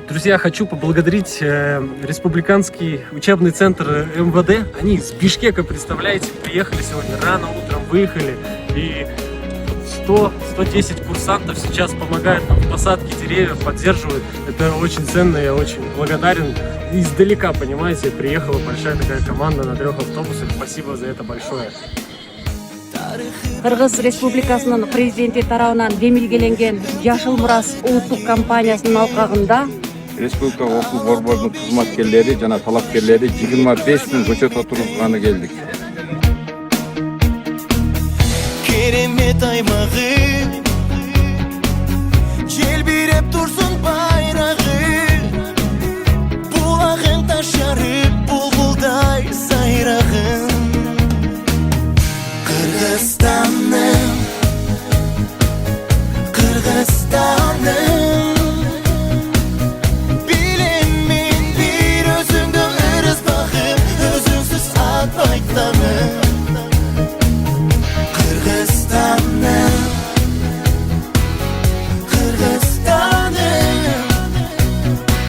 Друзья, хочу поблагодарить Республиканский учебный центр МВД. Они из Бишкека, представляете, приехали сегодня рано утром, выехали. И 100-110 курсантов сейчас помогают нам в посадке деревьев, поддерживают. Это очень ценно, я очень благодарен. Издалека, понимаете, приехала большая такая команда на 3 автобусах. Спасибо за это большое. Кыргыз Республикасынын президенти тарабынан демилгеленген Жашыл Мурас улуттук компаниясынын алкагында Республика окуу борборунун кызматкерлери жана талапкерлери 25 000 көчөт отургузганы келдик. Керемет аймагы